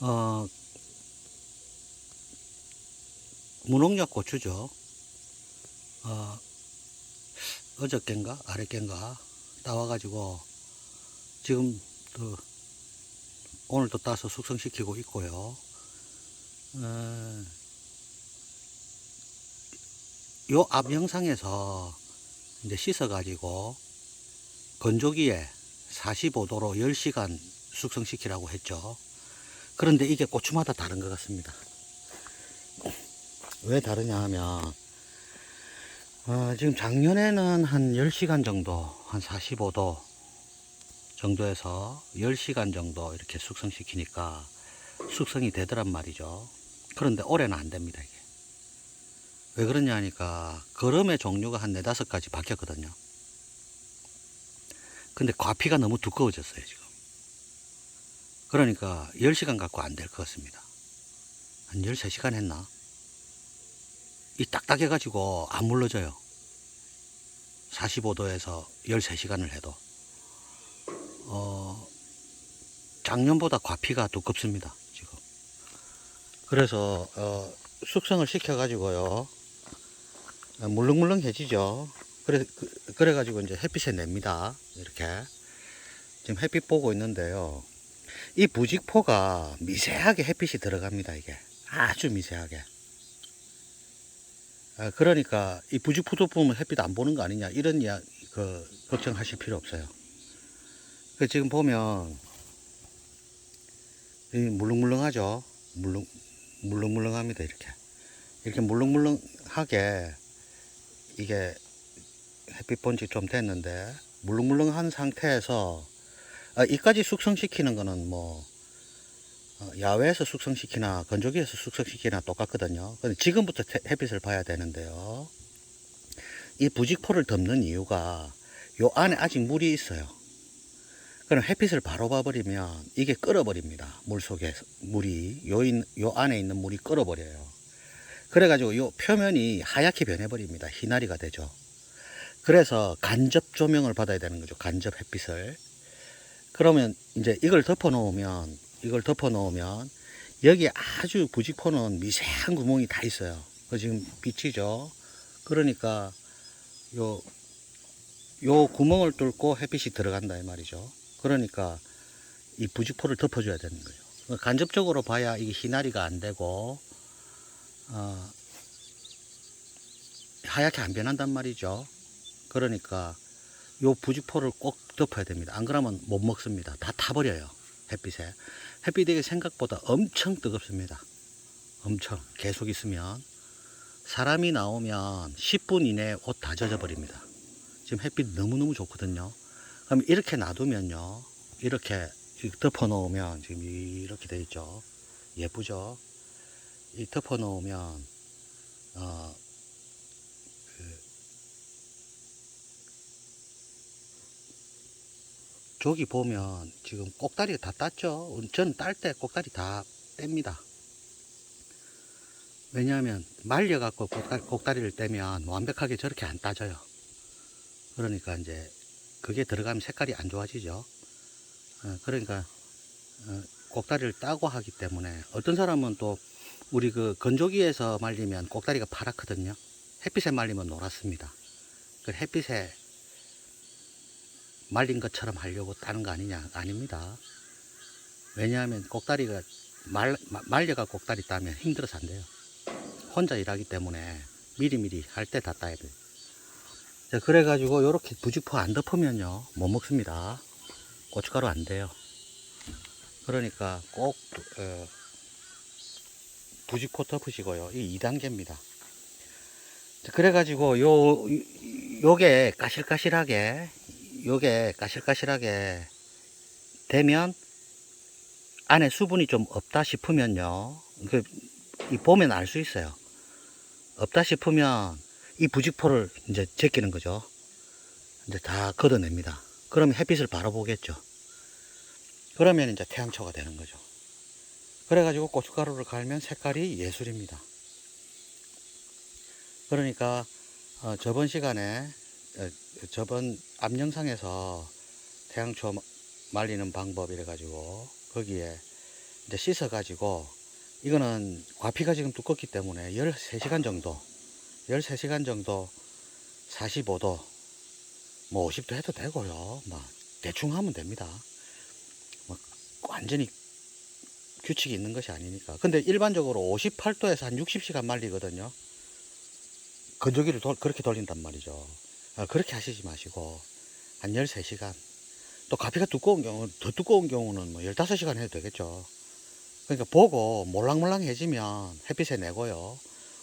어, 무농약 고추죠. 어, 어저껜가 아랫껜가 따와가지고 지금 또 오늘 또 따서 숙성시키고 있고요. 요 앞 영상에서 이제 씻어가지고 건조기에 45도로 10시간 숙성시키라고 했죠. 그런데 이게 고추마다 다른 것 같습니다. 왜 다르냐 하면 지금 작년에는 한 10시간 정도, 한 45도 정도에서 10시간 정도 이렇게 숙성시키니까 숙성이 되더란 말이죠. 그런데 올해는 안 됩니다, 이게. 왜 그러냐 하니까 거름의 종류가 한 4, 5가지 바뀌었거든요. 근데 과피가 너무 두꺼워졌어요, 지금. 그러니까 10시간 갖고 안 될 것 같습니다. 한 13시간 했나? 이 딱딱해가지고 안 물러져요. 45도에서 13시간을 해도. 작년보다 과피가 두껍습니다, 지금. 그래서, 숙성을 시켜가지고요. 물렁물렁해지죠. 그래가지고 이제 햇빛에 냅니다. 이렇게. 지금 햇빛 보고 있는데요. 이 부직포가 미세하게 햇빛이 들어갑니다, 이게. 아주 미세하게. 그러니까 이 부직포도 보면 햇빛 안 보는 거 아니냐, 이런 걱정하실 필요 없어요. 지금 보면, 이 물렁물렁하죠? 물렁물렁합니다, 이렇게. 이렇게 물렁물렁하게, 이게 햇빛 본 지 좀 됐는데, 물렁물렁한 상태에서, 이까지 숙성시키는 거는 뭐, 야외에서 숙성시키나 건조기에서 숙성시키나 똑같거든요. 근데 지금부터 햇빛을 봐야 되는데요. 이 부직포를 덮는 이유가 요 안에 아직 물이 있어요. 그럼 햇빛을 바로 봐버리면 이게 끓어버립니다. 물 속에 물이 요 안에 있는 물이 끓어버려요. 그래가지고 요 표면이 하얗게 변해버립니다. 희나리가 되죠. 그래서 간접 조명을 받아야 되는 거죠. 간접 햇빛을. 그러면 이제 이걸 덮어 놓으면 여기에 아주 부직포는 미세한 구멍이 다 있어요. 그 지금 비치죠. 그러니까 요, 요 구멍을 뚫고 햇빛이 들어간다 이 말이죠. 그러니까 이 부직포를 덮어줘야 되는 거죠. 간접적으로 봐야 이게 희나리가 안 되고 하얗게 안 변한단 말이죠. 그러니까 요 부직포를 꼭 덮어야 됩니다. 안 그러면 못 먹습니다. 다 타버려요. 햇빛에. 햇빛이 생각보다 엄청 뜨겁습니다. 엄청 계속 있으면 사람이 나오면 10분 이내에 옷 다 젖어 버립니다. 지금 햇빛 너무너무 좋거든요. 그럼 이렇게 놔두면요, 이렇게 덮어 놓으면 지금 이렇게 돼 있죠. 예쁘죠. 이 덮어 놓으면 저기 보면 지금 꼭다리가 다 땄죠. 저는 딸 때 꼭다리 다 뗍니다. 왜냐하면 말려갖고 꼭다리를 떼면 완벽하게 저렇게 안 따져요. 그러니까 이제 그게 들어가면 색깔이 안 좋아지죠. 그러니까 꼭다리를 따고 하기 때문에 어떤 사람은 또 우리 그 건조기에서 말리면 꼭다리가 파랗거든요. 햇빛에 말리면 노랗습니다. 그 햇빛에 말린 것처럼 하려고 따는 거 아니냐? 아닙니다. 왜냐하면 꼭다리가 말려가 꼭다리 따면 힘들어서 안 돼요. 혼자 일하기 때문에 미리미리 할 때 다 따야 돼요. 자, 그래가지고 이렇게 부직포 안 덮으면요 못 먹습니다. 고춧가루 안 돼요. 그러니까 꼭 부직포 덮으시고요. 이 2단계입니다. 그래가지고 요게 까실까실하게 되면 안에 수분이 좀 없다 싶으면요. 보면 알 수 있어요. 없다 싶으면 이 부직포를 이제 제끼는 거죠. 이제 다 걷어냅니다. 그러면 햇빛을 바로 보겠죠. 그러면 이제 태양초가 되는 거죠. 그래가지고 고춧가루를 갈면 색깔이 예술입니다. 그러니까 저번 시간에 저번 앞 영상에서 태양초 말리는 방법 이래 가지고 거기에 이제 씻어 가지고, 이거는 과피가 지금 두껍기 때문에 13시간 정도 45도 뭐 50도 해도 되고요. 뭐 대충 하면 됩니다. 뭐 완전히 규칙이 있는 것이 아니니까. 근데 일반적으로 58도에서 한 60시간 말리거든요. 건조기를 그렇게 돌린단 말이죠. 그렇게 하시지 마시고 한 13시간. 또 가피가 두꺼운 경우, 더 두꺼운 경우는 뭐 15시간 해도 되겠죠. 그러니까 보고 몰랑몰랑해지면 햇빛에 내고요.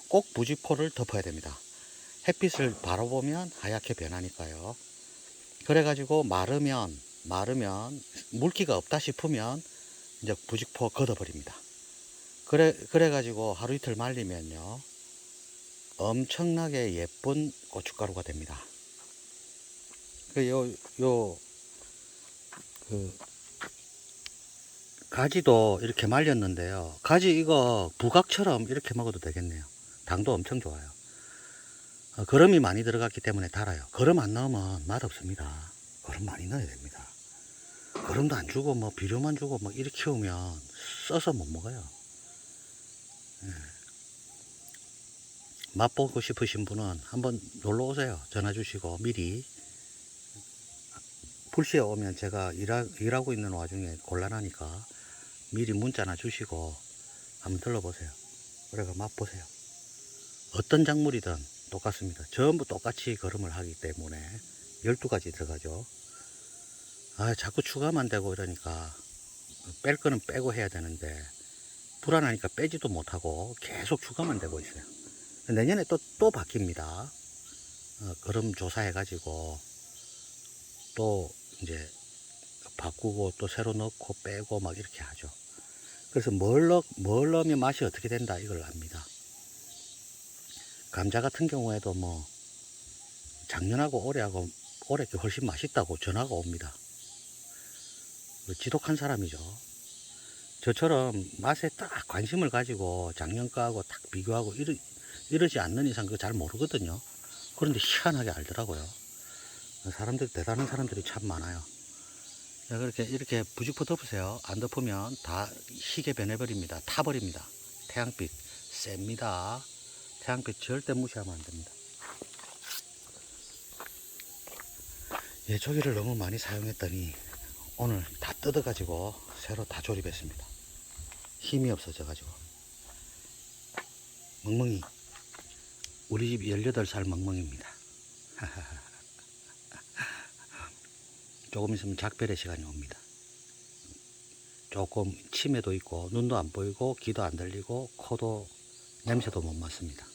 꼭 부직포를 덮어야 됩니다. 햇빛을 바로 보면 하얗게 변하니까요. 그래가지고 마르면 물기가 없다 싶으면 이제 부직포 걷어버립니다. 그래가지고 하루 이틀 말리면요. 엄청나게 예쁜 고춧가루가 됩니다. 가지도 이렇게 말렸는데요. 가지 이거 부각처럼 이렇게 먹어도 되겠네요. 당도 엄청 좋아요. 거름이 많이 들어갔기 때문에 달아요. 거름 안 넣으면 맛없습니다. 거름 많이 넣어야 됩니다. 거름도 안 주고 뭐 비료만 주고 막 이렇게 키우면 써서 못 먹어요. 맛보고 싶으신 분은 한번 놀러 오세요. 전화 주시고 미리. 불시에 오면 제가 일하고 있는 와중에 곤란하니까 미리 문자나 주시고 한번 들러보세요. 그래가 맛보세요. 어떤 작물이든 똑같습니다. 전부 똑같이 거름을 하기 때문에 12가지 들어가죠. 자꾸 추가만 되고 이러니까 뺄 거는 빼고 해야 되는데 불안하니까 빼지도 못하고 계속 추가만 되고 있어요. 내년에 또 바뀝니다. 거름 조사해가지고 또 이제 바꾸고 또 새로 넣고 빼고 막 이렇게 하죠. 그래서 뭘 넣으면 맛이 어떻게 된다 이걸 압니다. 감자 같은 경우에도 뭐 작년하고 올해하고 올해 게 훨씬 맛있다고 전화가 옵니다. 지독한 사람이죠. 저처럼 맛에 딱 관심을 가지고 작년 거하고 딱 비교하고 이러지 않는 이상 그거 잘 모르거든요. 그런데 희한하게 알더라고요. 대단한 사람들이 참 많아요. 이렇게 부직포 덮으세요. 안 덮으면 다 희게 변해버립니다. 타버립니다. 태양빛 셉니다. 태양빛 절대 무시하면 안 됩니다. 예초기를 너무 많이 사용했더니 오늘 다 뜯어가지고 새로 다 조립했습니다. 힘이 없어져가지고. 멍멍이. 우리 집 18살 멍멍입니다. 조금 있으면 작별의 시간이 옵니다. 조금 치매도 있고 눈도 안 보이고 귀도 안 들리고 코도 냄새도 못 맡습니다.